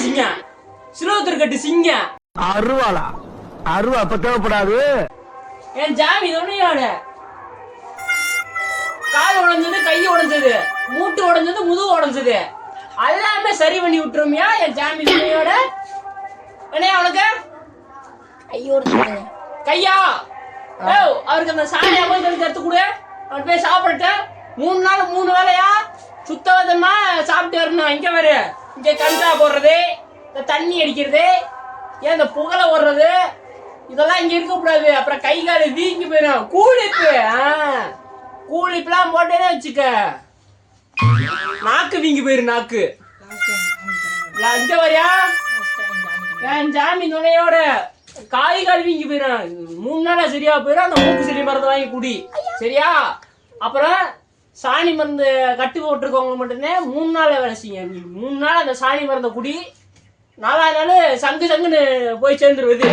சிங்கம், சிலுவத்தூர் கட்டு சிங்கம். அருவாளா? அருவா அப்ப தேவைப்படாது. என் ஜாமி துணையோட கால் உடைஞ்சது, கை உடைஞ்சது, மூட்டு உடைஞ்சது, முதுகு உடைஞ்சது, எல்லாமே சரி பண்ணி விட்டுருமியா என் ஜாமி துணையோட. என்ன அவனுக்கு கையா? அவருக்கு அந்த சாணி அமர்ந்து எடுத்து கொடு, அவன் போய் சாப்பிட்டு 3 நாள் 3 வேலையா சுத்தமா சாப்பிட்டு வரணும். இங்க வரு, இங்க கஞ்சா போடுறது, இந்த தண்ணி அடிக்கிறது, ஏன் இந்த புகழை ஓடுறது, இதெல்லாம் இங்க இருக்க கூடாது. அப்புறம் கை கால வீங்கி போயிடும். கூலிப்பு கூலிப்புலாம் போட்டேன்னு வச்சுக்க, நாக்கு வீங்கி போயிரு. நாக்கு இங்க வரியா என் ஜாமி துணையோட கால் வீங்கி போயிடும். 3 நாளா சரியா போயிடும். அந்த மூக்கு சரி மருந்து வாங்கி குடி, சரியா? அப்புறம் சாணி மருந்து கட்டு போட்டுருக்கவங்க மட்டும்தான் 3 நாள் வேலை செய்ய. 3 நாள் அந்த சாணி மருந்தை குடி. 4ஆவது நாள் சங்குன்னு போய் சேர்ந்துருவது,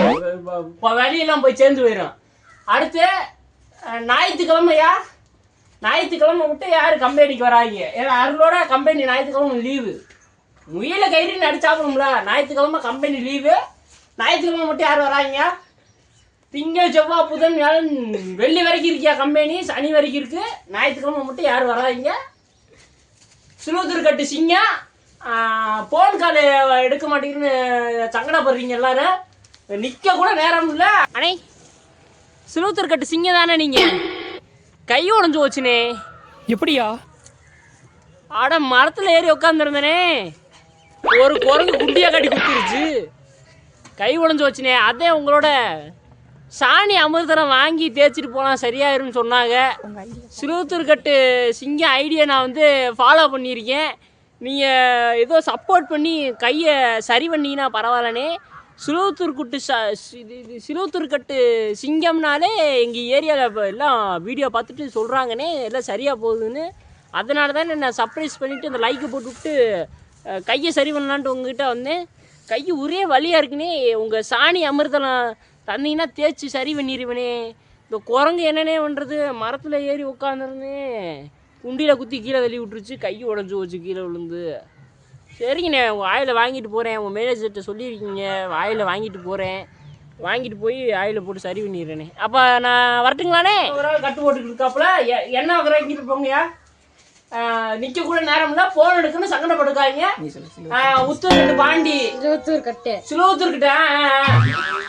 வெளியெல்லாம் போய் சேர்ந்து போயிடும். அடுத்து ஞாயிற்றுக்கிழமையா, ஞாயிற்றுக்கிழமை விட்டு யாரும் கம்பெனிக்கு வராங்க. ஏன்னா அருளோட கம்பெனி ஞாயிற்றுக்கிழமை லீவு. முயல கயிறு அடிச்சாக்கணும்ல. ஞாயிற்றுக்கிழமை கம்பெனி லீவு. ஞாயிற்றுக்கிழமை மட்டும் யார் வராங்க? திங்கள் செவ்வாய் புதன் வியாழன் வெள்ளி வரைக்கும் இருக்கியா கம்பெனி, சனி வரைக்கும் இருக்கு. ஞாயிற்றுக்கிழமை மட்டும் யார் வராங்க? சிலுவத்தூர் கட்டு சிங்கம். போன் கால் எடுக்க மாட்டேங்குன்னு சங்கடப்படுறீங்க எல்லாரும். நிக்க கூட நேரம் இல்ல. அண்ணே சிலுவத்தூர் கட்டு சிங்கம் தானே நீங்க? கை உடைஞ்சு போச்சுனே. எப்படியா? ஆட மரத்துல ஏறி உட்காந்துருந்தனே, ஒரு குரங்கு குண்டியா கட்டி குத்திருச்சு, கை உடைஞ்சு வச்சுனே. அதே உங்களோட சாணி அமிர்தரம் வாங்கி தேய்ச்சிட்டு போனால் சரியாயிருன்னு சொன்னாங்க. சிலுவத்தூர் கட்டு சிங்கம் ஐடியா நான் வந்து ஃபாலோ பண்ணியிருக்கேன். நீங்கள் ஏதோ சப்போர்ட் பண்ணி கையை சரி பண்ணிங்கன்னா பரவாயில்லனே. சிலுவத்தூர் கட்டு சிங்கம்னாலே எங்கள் ஏரியாவில் இப்போ எல்லாம் வீடியோ பார்த்துட்டு சொல்கிறாங்கன்னே எல்லாம் சரியாக போகுதுன்னு. அதனால தான் நான் சர்ப்ரைஸ் பண்ணிவிட்டு அந்த லைக்கை போட்டுவிட்டு கையை சரி பண்ணலான்ட்டு உங்ககிட்ட வந்தேன். கை ஒரே வலியாக இருக்குன்னே. உங்கள் சாணி அமிர்தலாம் தந்தீங்கன்னா தேய்ச்சி சரி பண்ணிடுவேனே. இந்த குரங்கு என்னென்னே பண்ணுறது, மரத்தில் ஏறி உட்காந்துருந்தேன், குண்டியில் குத்தி கீழே தள்ளி விட்டுருச்சு, கை உடஞ்சி போச்சு கீழே விழுந்து. சரிங்கண்ணே, உங்கள் ஆயில் வாங்கிட்டு போகிறேன். உங்கள் மேனேஜர்கிட்ட சொல்லியிருக்கீங்க, ஆயில் வாங்கிட்டு போகிறேன். வாங்கிட்டு போய் ஆயில் போட்டு சரி பண்ணிடுறேனே. அப்போ நான் வரட்டுங்களாண்ணே? ஒரு ஆள் கட்டு போட்டுக்கிட்டு இருக்காப்புல. என்ன வாங்கிட்டு போங்கயா. நிக்க கூட நேரம் இல்ல, போன் எடுக்கணும், சங்கடப்படுக்காங்க. உத்தூர் பாண்டி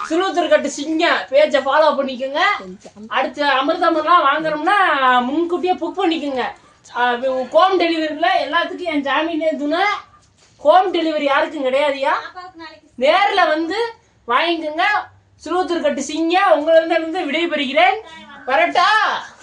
சிலுவத்தூர் கட்டு சிங்கம் பேஜை ஃபாலோ பண்ணிக்கோங்க. அடுத்து அமிர்தமெல்லாம் வாங்குறோம்னா முன்கூட்டியே புக் பண்ணிக்கோங்க. ஹோம் டெலிவரியில் எல்லாத்துக்கும் என் ஜாமீனே துணை. ஹோம் டெலிவரி யாருக்கும் கிடையாதுயா. நேரில் வந்து வாங்கிக்கோங்க. சிலுவத்தூர் கட்டு சிங்கம் உங்களிருந்து விடைபெறுகிறேன். வரட்டா?